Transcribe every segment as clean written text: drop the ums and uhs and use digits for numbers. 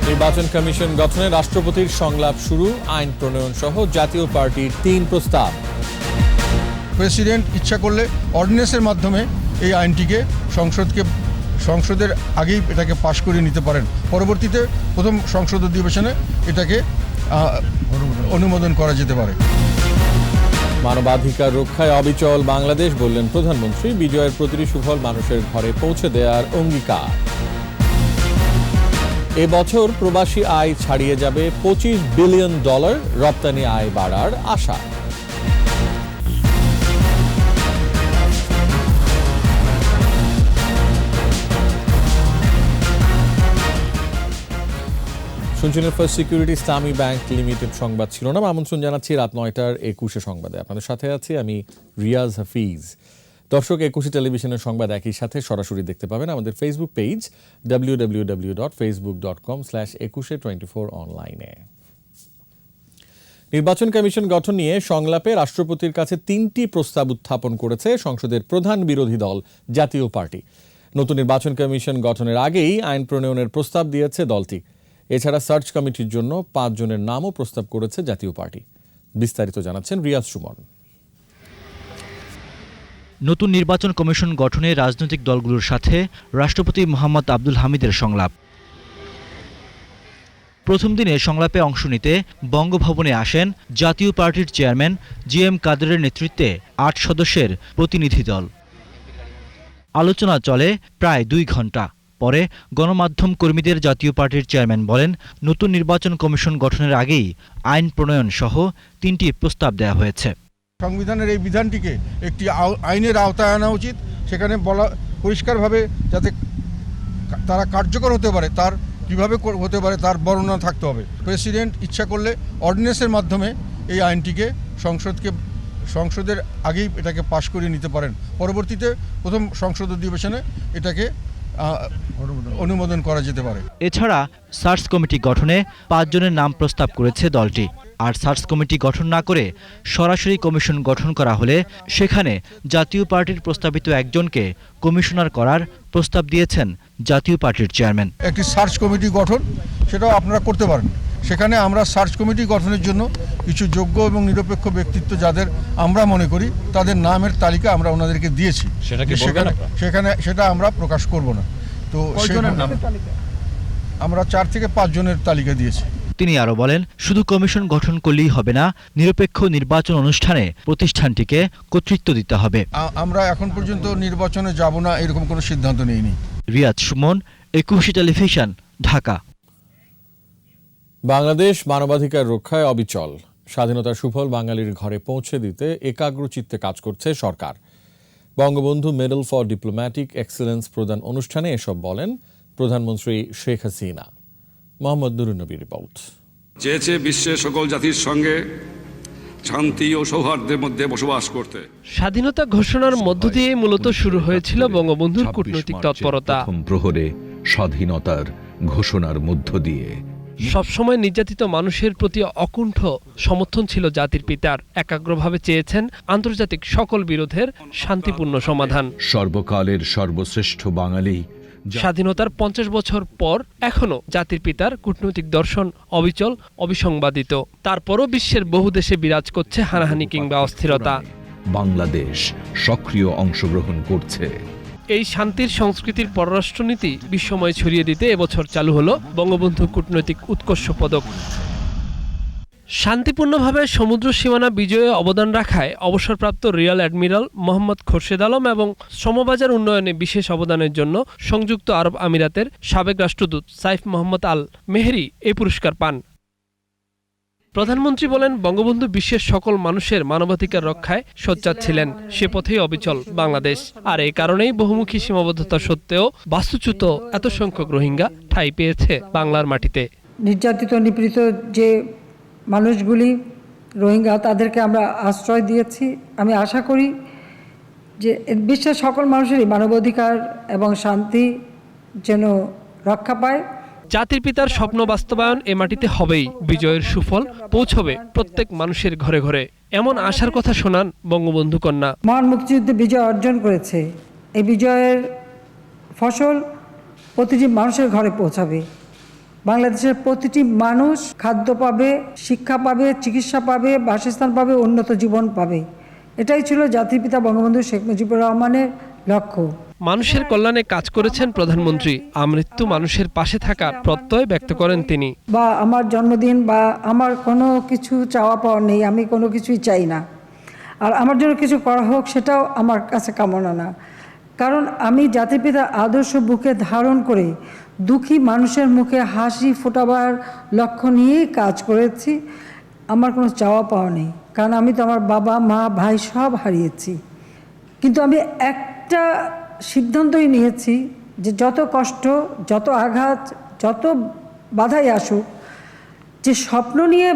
নির্বাচন কমিশন গঠনে রাষ্ট্রপতির সংলাপ শুরু, আইন প্রণয়ন সহ জাতীয় পার্টির 3 প্রস্তাব। প্রেসিডেন্ট ইচ্ছা করলে অর্ডিন্যান্সের মাধ্যমে এই আইনটিকে সংসদের আগেই এটাকে পাশ করিয়ে নিতে পারেন। পরবর্তীতে প্রথম সংসদ অধিবেশনে এটাকে অনুমোদন করা যেতে পারে। মানবাধিকার রক্ষায় অবিচল বাংলাদেশ, বললেন প্রধানমন্ত্রী। বিজয়ের প্রতিটি সুফল মানুষের ঘরে পৌঁছে দেওয়ার অঙ্গীকার। এবছর প্রবাসী আয় ছাড়িয়ে যাবে $25 বিলিয়ন, রপ্তানি আয় বাড়ার আশা। শুনছিলেন ফার্স্ট সিকিউরিটি ইসলামী ব্যাংক লিমিটেড সংবাদ শিরোনাম। আমন্ত্রণ জানাচ্ছি রাত 9টার 21 সংবাদে। আপনাদের সাথে আছি আমি রিয়াজ হাফিজ। দর্শক, 21 টেলিভিশনের সংবাদ একই সাথে সরাসরি দেখতে পাবেন আমাদের ফেসবুক পেজ www.facebook.com/2124 অনলাইনে। নির্বাচন কমিশন গঠন নিয়ে সংলাপে রাষ্ট্রপতির কাছে 3টি প্রস্তাব উত্থাপন করেছে সংসদের প্রধান বিরোধী দল জাতীয় পার্টি। নতুন নির্বাচন কমিশন গঠনের আগেই আইন প্রণয়নের প্রস্তাব দিয়েছে দলটি। এছাড়া সার্চ কমিটির জন্য 5 জনের নামও প্রস্তাব করেছে জাতীয় পার্টি। বিস্তারিত জানাচ্ছেন রিয়াজ সুমন। নতুন নির্বাচন কমিশন গঠনে রাজনৈতিক দলগুলোর সাথে রাষ্ট্রপতি মোহাম্মদ আব্দুল হামিদের সংলাপ। প্রথম দিনে সংলাপে অংশ নিতে বঙ্গভবনে আসেন জাতীয় পার্টির চেয়ারম্যান GM কাদেরের নেতৃত্বে 8 সদস্যের প্রতিনিধি দল। আলোচনা চলে প্রায় 2 ঘণ্টা। পরে গণমাধ্যম কর্মীদের জাতীয় পার্টির চেয়ারম্যান বলেন, নতুন নির্বাচন কমিশন গঠনের আগেই আইন প্রণয়ন সহ 3টি প্রস্তাব দেওয়া হয়েছে। সংবিধানের এই বিধানটিকে একটি আইনের আওতায় আনা উচিত। সেখানে বলা পরিষ্কারভাবে যাতে তারা কার্যকর হতে পারে, তার কীভাবে হতে পারে তার বর্ণনা থাকতে হবে। প্রেসিডেন্ট ইচ্ছা করলে অর্ডিন্যান্সের মাধ্যমে এই আইনটিকে সংসদের আগেই এটাকে পাশ করিয়ে নিতে পারেন। পরবর্তীতে প্রথম সংসদ অধিবেশনে এটাকে অনুমোদন করা যেতে পারে। এছাড়া সার্চ কমিটি গঠনে 5 জনের নাম প্রস্তাব করেছে দলটি। আর সার্চ কমিটি গঠন না করে সরাসরি কমিশন গঠন করা হলে সেখানে জাতীয় পার্টির প্রস্তাবিত 1 জনকে কমিশনার করার প্রস্তাব দিয়েছেন জাতীয় পার্টির চেয়ারম্যান। একটি সার্চ কমিটি গঠন সেটাও আপনারা করতে পারেন। সেখানে আমরা সার্চ কমিটি গঠনের জন্য কিছু যোগ্য এবং নিরপেক্ষ ব্যক্তিত্ব যাদের আমরা মনে করি তাদের নামের তালিকা আমরা ওনাদেরকে দিয়েছি। সেটা আমরা প্রকাশ করব না। তো আমরা 4 থেকে 5 জনের তালিকা দিয়েছি। তিনি আরো বলেন, শুধু কমিশন গঠন করলেই হবে না, নিরপেক্ষ নির্বাচন অনুষ্ঠানে প্রতিষ্ঠানটিকে কর্তৃত্ব দিতে হবে। আমরা এখন পর্যন্ত নির্বাচনে যাব না এরকম কোনো সিদ্ধান্ত নেইনি। রিয়াজ সুমন, 21 টেলিভিশন, ঢাকা। বাংলাদেশ মানবাধিকার রক্ষায় অবিচল। স্বাধীনতার সুফল বাঙালির ঘরে পৌঁছে দিতে একাগ্রচিত্তে কাজ করছে সরকার। Bangabandhu medal for diplomatic excellence প্রদান অনুষ্ঠানে এসব বলেন প্রধানমন্ত্রী শেখ হাসিনা। মোহাম্মদ নুরুন নবী রিপোর্ট। চেয়েছে বিশ্বের সকল জাতির সঙ্গে শান্তি ও সৌহার্দ্যের মধ্যে বসবাস করতে। স্বাধীনতা ঘোষণার মধ্য দিয়ে মূলত শুরু হয়েছিল বঙ্গবন্ধুর কূটনৈতিক তৎপরতা। প্রহরে স্বাধীনতার ঘোষণার মধ্য দিয়ে সবসময় নির্যাতিত মানুষের প্রতি অকুণ্ঠ সমর্থন ছিল জাতির পিতার। একাগ্রভাবে চেয়েছেন আন্তর্জাতিক সকল বিরোধের শান্তিপূর্ণ সমাধান। সর্বকালের সর্বশ্রেষ্ঠ বাঙালি। স্বাধীনতার 50 বছর পর এখনো জাতির পিতার কূটনৈতিক দর্শন অবিচল, অবিসংবাদিত। তারপরও বিশ্বের বহু দেশে বিরাজ করছে হানাহানি কিংবা অস্থিরতা। বাংলাদেশ সক্রিয় অংশগ্রহণ করছে। এই শান্তির সংস্কৃতির পররাষ্ট্রনীতি বিশ্বময় ছড়িয়ে দিতে এবছর চালু হলো বঙ্গবন্ধু কূটনৈতিক উৎকর্ষ পদক। শান্তিপূর্ণভাবে সমুদ্র সীমানা বিজয়ে অবদান রাখায় অবসরপ্রাপ্ত রিয়াল অ্যাডমিরাল মোহাম্মদ খোরশেদ আলম এবং সমবাজার উন্নয়নে বিশেষ অবদানের জন্য সংযুক্ত আরব আমিরাতের সাবেক রাষ্ট্রদূত সাইফ মোহাম্মদ আল মেহরি এই পুরস্কার পান। প্রধানমন্ত্রী বলেন, বঙ্গবন্ধু বিশ্বের সকল মানুষের মানবাধিকার রক্ষায় সোচ্চার ছিলেন। সে পথেই অবিচল বাংলাদেশ। আর এই কারণেই বহুমুখী সীমাবদ্ধতা সত্ত্বেও বাস্তুচ্যুত এত সংখ্যক রোহিঙ্গা ঠাঁই পেয়েছে বাংলার মাটিতে। নির্যাতিত নিপীড়িত যে মানুষগুলি রোহিঙ্গা, তাদেরকে আমরা আশ্রয় দিয়েছি। আমি আশা করি যে বিশ্বের সকল মানুষেরই মানবাধিকার এবং শান্তি যেন রক্ষা পায়। জাতির পিতার স্বপ্ন বাস্তবায়ন এ মাটিতে হবেই। বিজয়ের সুফল পৌঁছবে প্রত্যেক মানুষের ঘরে ঘরে, এমন আশার কথা শোনান বঙ্গবন্ধু কন্যা। মহান মুক্তিযুদ্ধে বিজয় অর্জন করেছে। এই বিজয়ের ফসল প্রতিটি মানুষের ঘরে পৌঁছাবে। বাংলাদেশের প্রতিটি মানুষ খাদ্য পাবে, শিক্ষা পাবে, চিকিৎসা পাবে, বাসস্থান পাবে, উন্নত জীবন পাবে। এটাই ছিল জাতির পিতা বঙ্গবন্ধু শেখ মুজিবুর রহমানের লক্ষ্য। মানুষের কল্যাণে কাজ করেছেন প্রধানমন্ত্রী। আমৃত্যু মানুষের পাশে থাকার প্রত্যয় ব্যক্ত করেন তিনি। বা আমার জন্মদিন বা আমার কোনো কিছু চাওয়া পাওয়া নেই, আমি কোনো কিছুই চাই না। আর আমার জন্য কিছু করা হোক সেটাও আমার কাছে কামনা না, কারণ আমি জাতির পিতার আদর্শ বুকে ধারণ করে দুঃখী মানুষের মুখে হাসি ফোটাবার লক্ষ্য নিয়েই কাজ করেছি। আমার কোনো চাওয়া পাওয়া নেই, কারণ আমি তো আমার বাবা মা ভাই সব হারিয়েছি। কিন্তু আমি একটা সিদ্ধান্তই নিয়েছি যে যত কষ্ট, যত আঘাত, যত বাধাই আসুক, যে স্বপ্ন নিয়ে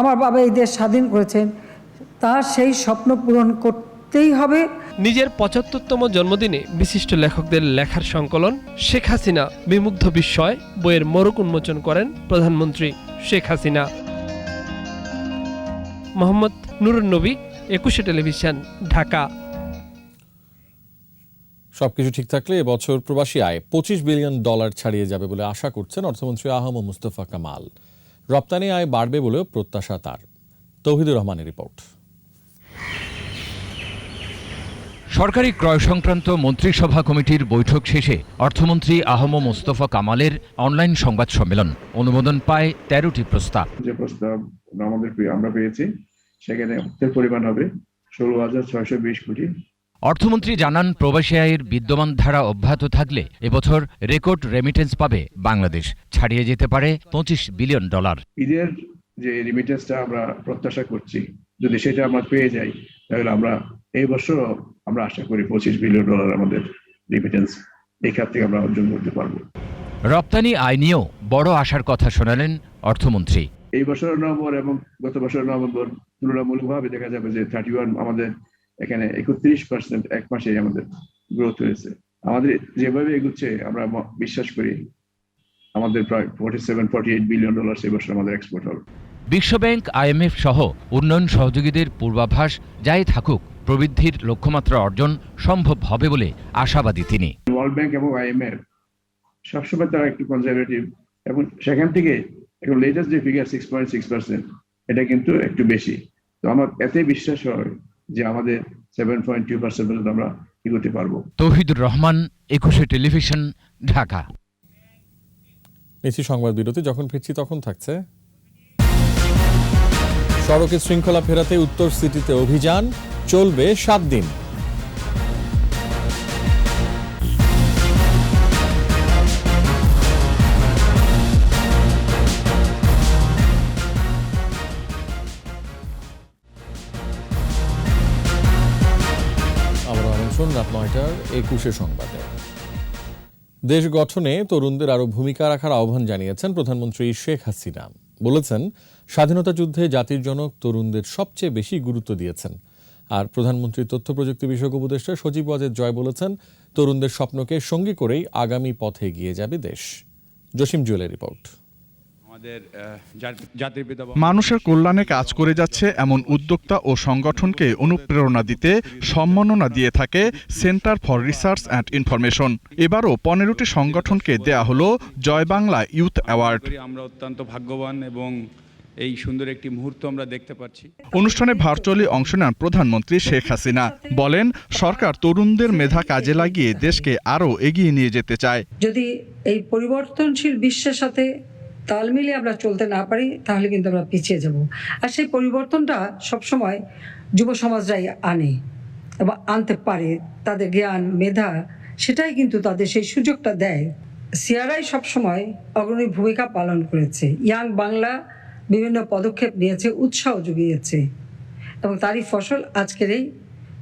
আমার বাবা এই দেশ স্বাধীন করেছেন, তার সেই স্বপ্ন পূরণ করতেই হবে। নিজের ৭৫তম জন্মদিনে বিশিষ্ট লেখকদের লেখার সংকলন শেখ হাসিনা বিমুগ্ধ বিস্ময় বইয়ের মোড়ক উন্মোচন করেন প্রধানমন্ত্রী শেখ হাসিনা। মোহাম্মদ নুরুন নবী, একুশে টেলিভিশন, ঢাকা। সবকিছু ঠিক থাকলে এবছর প্রবাসী আয় $25 বিলিয়ন ছাড়িয়ে যাবে বলে আশা করছেন অর্থমন্ত্রী আহম মুস্তফা কামাল। রপ্তানি আয় বাড়বে বলেও প্রত্যাশা তার। তৌহিদুর রহমানের রিপোর্ট। সরকারি ক্রয় সংক্রান্ত মন্ত্রিসভা কমিটির বৈঠক শেষে অর্থমন্ত্রী আহম মোস্তফা কামালের অনলাইন সংবাদ সম্মেলন। অনুমোদন পায় 13টি প্রস্তাব। যে প্রস্তাব আমরা পেয়েছি সেখানে অর্থের পরিমাণ হবে 16,620 কোটি। অর্থমন্ত্রী জানান, প্রবাসী আয়ের বিদ্যমান ধারা অব্যাহত থাকলে এবছর রেকর্ড রেমিটেন্স পাবে বাংলাদেশ, ছাড়িয়ে যেতে পারে $25 বিলিয়ন। ঈদের যে রেমিটেন্সটা আমরা প্রত্যাশা করছি, যদি সেটা আমরা পেয়ে যাই তাহলে আমরা এই বছর আমরা আশা করি $25 বিলিয়ন আমাদের রেমিটেন্স এই খাত থেকে আমরা অর্জন করতে পারবো। রপ্তানি আয় নিয়েও বড় আশার কথা শোনালেন অর্থমন্ত্রী। এই বছরের নভেম্বর এবং গত বছরের নভেম্বর তুলনামূলকভাবে দেখা যাবে যে 31 আমাদের এখানে 31% এক মাসে আমাদের গ্রোথ হয়েছে। আমাদের যেভাবে এগুচ্ছে আমরা বিশ্বাস করি আমাদের প্রায় $47-48 বিলিয়ন এই বছর আমাদের এক্সপোর্ট হবে। বিশ্বব্যাংক, IMF সহ উন্নয়ন সহযোগীদের পূর্বাভাস যাই থাকুক, প্রবৃদ্ধির লক্ষ্যমাত্রা অর্জন সম্ভব হবে বলে আশাবাদী তিনি। ওয়ার্ল্ড ব্যাংক এবং IMF সবসময় তারা একটু কনজারভেটিভ, এবং সেখান থেকে এখন লেটেস্ট যে ফিগার 6.6%, এটা কিন্তু একটু বেশি। তো আমার এতে বিশ্বাস হয় যে আমাদের 7.2% পর্যন্ত আমরা এগোতে পারবো। তৌহিদুর রহমান, একুশে টেলিভিশন, ঢাকা। নিচ্ছি সংবাদ বিরতি, যখন ফিরছি তখন থাকছে সড়কে শৃঙ্খলা ফেরাতে উত্তর সিটিতে অভিযান চলবে 7 দিন। রাত 9টার 21 সংবাদে দেশ গঠনে তরুণদের আরো ভূমিকা রাখার আহ্বান জানিয়েছেন প্রধানমন্ত্রী শেখ হাসিনা। বলেছেন, স্বাধীনতা যুদ্ধে জাতির জনক তরুণদের সবচেয়ে বেশি গুরুত্ব দিয়েছেন। আর প্রধানমন্ত্রী তথ্য প্রযুক্তি বিষয়ক উপদেষ্টা সজীব ওয়াজেদ জয় বলেছেন, তরুণদের স্বপ্নকে সঙ্গী করেই আগামী পথে এগিয়ে যাবে দেশ। জসিম জুয়েলের রিপোর্ট। মানুষের কল্যাণে কাজ করে যাচ্ছে এমন উদ্যোক্তা ও সংগঠনকে অনুপ্রেরণা দিতে সম্মাননা দিয়ে থাকে centre for research and information. এবারও 15টি সংগঠনকে দেয়া হলো জয় বাংলা ইউথ অ্যাওয়ার্ড। আমরা অত্যন্ত ভাগ্যবান এবং এই সুন্দর একটি মুহূর্ত আমরা দেখতে পাচ্ছি। অনুষ্ঠানে ভার্চুয়ালি অংশ নেন প্রধানমন্ত্রী শেখ হাসিনা। বলেন, সরকার তরুণদের মেধা কাজে লাগিয়ে দেশকে আরও এগিয়ে নিয়ে যেতে চায়। যদি এই পরিবর্তনশীল বিশ্বের সাথে তাল মিলিয়ে আমরা চলতে না পারি, তাহলে কিন্তু আমরা পিছিয়ে যাব। আর সেই পরিবর্তনটা সবসময় যুব সমাজরাই আনে এবং আনতে পারে। তাদের জ্ঞান মেধা সেটাই কিন্তু তাদের সেই সুযোগটা দেয়। সিআরআই সবসময় অগ্রণী ভূমিকা পালন করেছে। ইয়াং বাংলা বিভিন্ন পদক্ষেপ নিয়েছে, উৎসাহ জুগিয়েছে, এবং তারই ফসল আজকের এই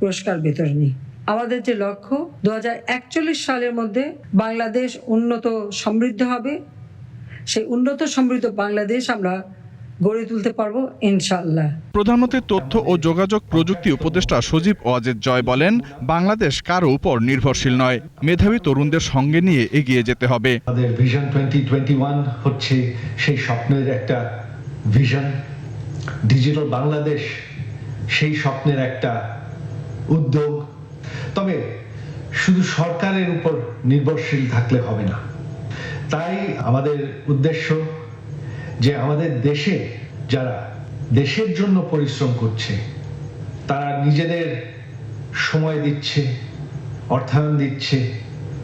পুরস্কার বিতরণী। আমাদের যে লক্ষ্য, 2041 সালের মধ্যে বাংলাদেশ উন্নত সমৃদ্ধ হবে। সেই উন্নত সমৃদ্ধ বাংলাদেশ আমরা গড়ে তুলতে পারবো ইনশাআল্লাহ। প্রধানমন্ত্রীর তথ্য ও যোগাযোগ প্রযুক্তি উপদেষ্টা সজীব ওয়াজেদ জয় বলেন, বাংলাদেশ কারো উপর নির্ভরশীল নয়, মেধাবী তরুণদের সঙ্গে নিয়ে এগিয়ে যেতে হবে। আমাদের ভিশন 2021 হচ্ছে সেই স্বপ্নের একটা ভিশন। ডিজিটাল বাংলাদেশ সেই স্বপ্নের একটা উদ্যোগ। তবে শুধু সরকারের উপর নির্ভরশীল থাকলে হবে না, তাই আমাদের উদ্দেশ্য যে আমাদের দেশে যারা দেশের জন্য পরিশ্রম করছে, তারা নিজেদের সময় দিচ্ছে, অর্থায়ন দিচ্ছে,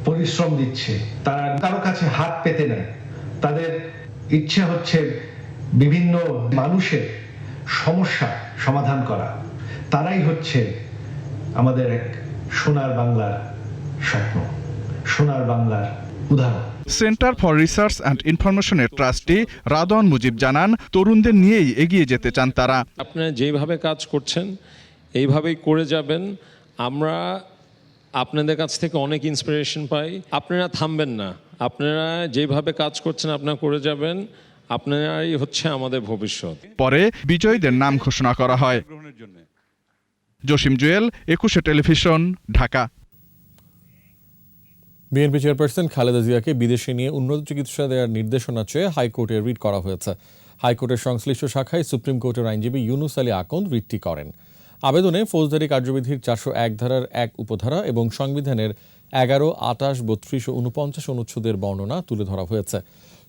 পরিশ্রম দিচ্ছে, তারা কারো কাছে হাত পেতে নেয়। তাদের ইচ্ছা হচ্ছে বিভিন্ন মানুষের সমস্যা সমাধান করা। তারাই হচ্ছে আমাদের এক সোনার বাংলার স্বপ্ন, সোনার বাংলার উদাহরণ। সেন্টার ফর রিসার্চ অ্যান্ড ইনফরমেশনের ট্রাস্টি রাদওয়ান মুজিব জানান, তরুণদের নিয়েই এগিয়ে যেতে চান তারা। আপনারা যেভাবে কাজ করছেন এইভাবেই করে যাবেন। আমরা আপনাদের কাছ থেকে অনেক ইন্সপিরেশন পাই। আপনারা থামবেন না, আপনারা যেভাবে কাজ করছেন আপনারা করে যাবেন। আপনারাই হচ্ছে আমাদের ভবিষ্যৎ। পরে বিজয়ীদের নাম ঘোষণা করা হয়। Jasim Jewel, 21 television, Dhaka. BNP chairperson Khaleda জিয়াকে বিদেশে নিয়ে উন্নত চিকিৎসা দেওয়ার নির্দেশনা চেয়ে হাইকোর্টে রিট করা হয়েছে। হাইকোর্টের সংশ্লিষ্ট শাখায় সুপ্রিম কোর্টের আইনজীবী ইউনুস আলী আকন্দ রিটটি করেন। আবেদনে ফৌজদারি কার্যবিধির 401 ধারার 1 উপধারা এবং সংবিধানের 11, 28, 32 ও 49 অনুচ্ছেদের বর্ণনা তুলে ধরা হয়েছে।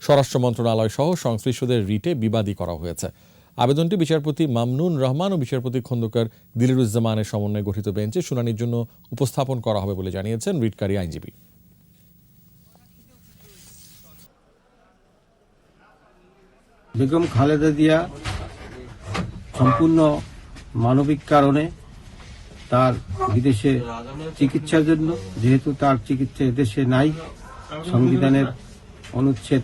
স্বরাষ্ট্র মন্ত্রণালয় সহ সংশ্লিষ্টদের রিটে বিবাদী করা হয়েছে। আবেদনটি বিচারপতি মামনুন রহমান ও বিচারপতি খন্দকার দিলিরুজ্জামানের সমন্বয়ে গঠিত বেঞ্চে শুনানির জন্য উপস্থাপন করা হবে বলে জানিয়েছেন রিটকারী আইনজীবী। বেগম খালেদা জিয়া সম্পূর্ণ মানবিক কারণে তার বিদেশে চিকিৎসার জন্য, যেহেতু তার চিকিৎসা দেশে নাই, সংবিধানের অনুচ্ছেদ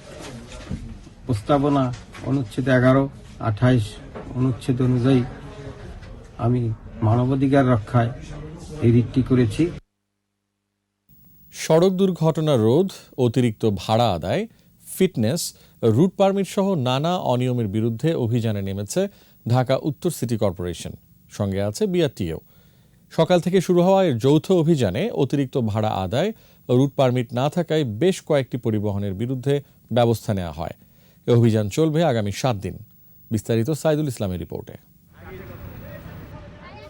প্রস্তাবনা অনুচ্ছেদ 11, 28 অনুচ্ছেদ অনুযায়ী আমি মানবাধিকার রক্ষায় এই রিটটি করেছি। সড়ক দুর্ঘটনা রোধ, অতিরিক্ত ভাড়া আদায়, ফিটনেস, রুট পারমিট সহ নানা অনিয়মের বিরুদ্ধে অভিযানে নেমেছে ঢাকা উত্তর সিটি কর্পোরেশন। সঙ্গে আছে বিআরটিও। সকাল থেকে শুরু হওয়া এর যৌথ অভিযানে অতিরিক্ত ভাড়া আদায়, রুট পারমিট না থাকায় বেশ কয়েকটি পরিবহনের বিরুদ্ধে ব্যবস্থা নেওয়া হয়। এ অভিযান চলবে আগামী 7 দিন। বিস্তারিত সাইদুল ইসলামের রিপোর্টে।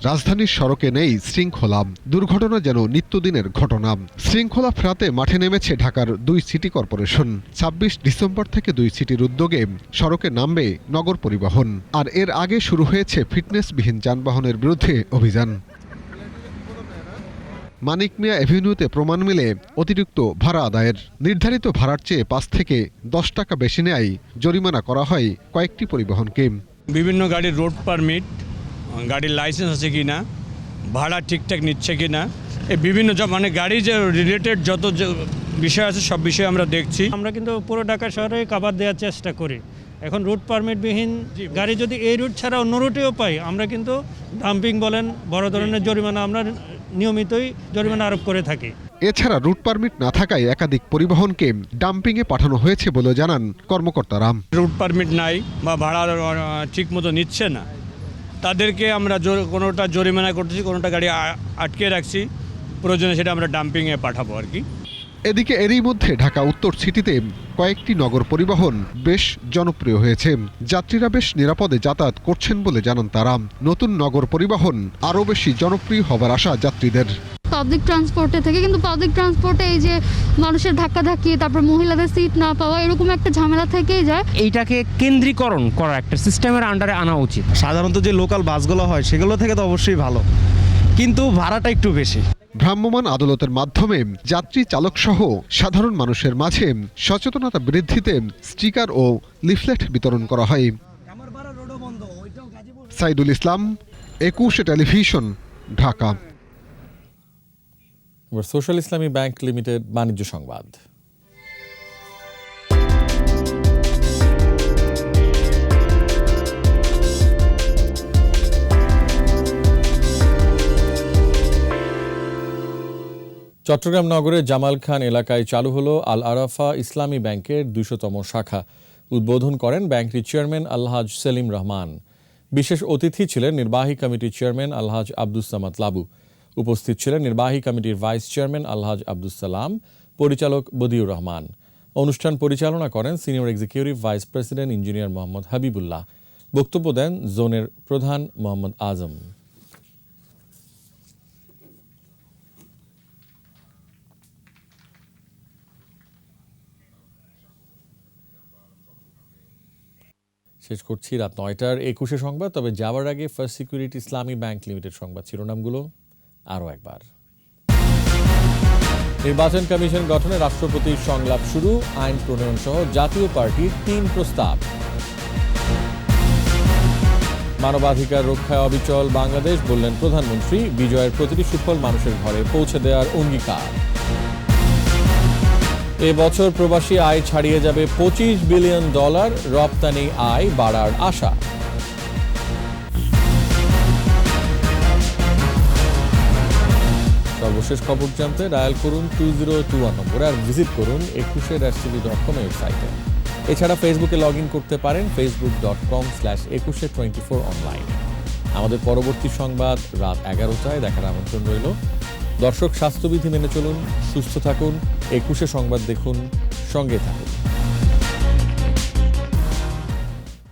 রাজধানীর সড়কে নেই শৃঙ্খলা, দুর্ঘটনা যেন নিত্যদিনের ঘটনা। শৃঙ্খলা ফেরাতে মাঠে নেমেছে ঢাকার 2 সিটি কর্পোরেশন। 26 ডিসেম্বর থেকে 2 সিটির উদ্যোগে সড়কে নামবে নগর পরিবহন। আর এর আগে শুরু হয়েছে ফিটনেসবিহীন যানবাহনের বিরুদ্ধে অভিযান। মানিক মিয়া এভিনিউতে প্রমাণ মিলে অতিরিক্ত ভাড়া আদায়ের। নির্ধারিত ভাড়ার চেয়ে 5 থেকে 10 টাকা বেশি নেয় জরিমানা করা হয় কয়েকটি পরিবহনকে। বিভিন্ন গাড়ির রোড পারমিট, গাড়ির লাইসেন্স আছে কিনা, ভাড়া ঠিকঠাক নিচ্ছে কিনা, এই বিভিন্ন মানে গাড়ি যে রিলেটেড যত বিষয় আছে সব বিষয় আমরা দেখছি। আমরা কিন্তু পুরো ঢাকা শহরে কভার দেওয়ার চেষ্টা করি। এখন রুট পারমিটবিহীন গাড়ি যদি এই রুট ছাড়া অন্য রুটেও পাই, আমরা কিন্তু ডাম্পিং বলেন, বড় ধরনের জরিমানা আমরা নিয়মিতই জরিমানা আরোপ করে থাকি। এছাড়া রুট পারমিট না থাকায় একাধিক পরিবহনকে ডাম্পিংয়ে পাঠানো হয়েছে বলে জানান কর্মকর্তারা। রুট পারমিট নাই বা ভাড়া ঠিক মতো নিচ্ছে না, তাদেরকে আমরা কোনোটা জরিমানা করতেছি, কোনোটা গাড়ি আটকে রাখছি, প্রয়োজনে সেটা আমরা ডাম্পিংয়ে পাঠাবো আর কি। এদিকে এরই মধ্যে ঢাকা উত্তর সিটিতে কয়েকটি নগর পরিবহন বেশ জনপ্রিয় হয়েছে। যাত্রীরা বেশ নিরাপদে যাতায়াত করছেন বলে জানান তারা। নতুন নগর পরিবহন আরও বেশি জনপ্রিয় হবার আশা যাত্রীদের। পাবলিক ট্রান্সপোর্টে থেকে, কিন্তু পাবলিক ট্রান্সপোর্টে এই যে মানুষের ধাক্কাধাক্কি, তারপর মহিলাদের সিট না পাওয়া, এরকম একটা ঝামেলা থেকেই যায়। এইটাকে কেন্দ্রীকরণ করা একটা সিস্টেমের আন্ডারে আনা উচিত। সাধারণত যে লোকাল বাসগুলো হয় সেগুলো থেকে তো অবশ্যই ভালো, কিন্তু ভাড়াটা একটু বেশি। ভ্রাম্যমাণ আদালতের মাধ্যমে যাত্রী চালক সহ সাধারণ মানুষের মাঝে সচেতনতা বৃদ্ধিতে স্টিকার ও লিফলেট বিতরণ করা হয়। সাইদুল ইসলাম, 21 টেলিভিশন, ঢাকা। সোশ্যাল ইসলামী ব্যাংক লিমিটেড বাণিজ্য সংবাদ। চট্টগ্রাম নগরের জামাল খান এলাকায় চালু হলো আল আরাফা ইসলামী ব্যাংকের 200তম শাখা। উদ্বোধন করেন ব্যাংকটির চেয়ারম্যান আলহাজ সেলিম রহমান। বিশেষ অতিথি ছিলেন নির্বাহী কমিটির চেয়ারম্যান আলহাজ আব্দুস সামাদ লাবু। উপস্থিত ছিলেন নির্বাহী কমিটির ভাইস চেয়ারম্যান আলহাজ আব্দুস সালাম, পরিচালক বদিউর রহমান। অনুষ্ঠান পরিচালনা করেন senior executive vice president engineer Mohammad Habibullah. বক্তব্য দেন জোনের প্রধান মোহাম্মদ আজম। শেষ করছি রাত 9টার 21 সংবাদ। তবে যাওয়ার আগে ফার্স্ট সিকিউরিটি ইসলামী ব্যাংক লিমিটেড সংবাদ শিরোনামগুলো আরও একবার। নির্বাচন কমিশন গঠনে রাষ্ট্রপতির সংলাপ শুরু, আইন প্রণয়ন সহ জাতীয় পার্টির 3 প্রস্তাব। মানবাধিকার রক্ষায় অবিচল বাংলাদেশ, বললেন প্রধানমন্ত্রী। বিজয়ের প্রতিটি সুফল মানুষের ঘরে পৌঁছে দেওয়ার অঙ্গীকার। এবছর প্রবাসী আয় ছাড়িয়ে যাবে $25 বিলিয়ন, রপ্তানি আয় বাড়ার আশা। সর্বশেষ খবর জানতে ডায়াল করুন 2021 নম্বরে আর ভিজিট করুন 21.com ওয়েবসাইটে। এছাড়া ফেসবুকে লগ ইন করতে পারেন facebook.com/2124 অনলাইন। আমাদের পরবর্তী সংবাদ রাত 11টায় দেখার আমন্ত্রণ রইল। দর্শক, স্বাস্থ্যবিধি মেনে চলুন, সুস্থ থাকুন, 21 সংবাদ দেখুন, সঙ্গে থাকুন।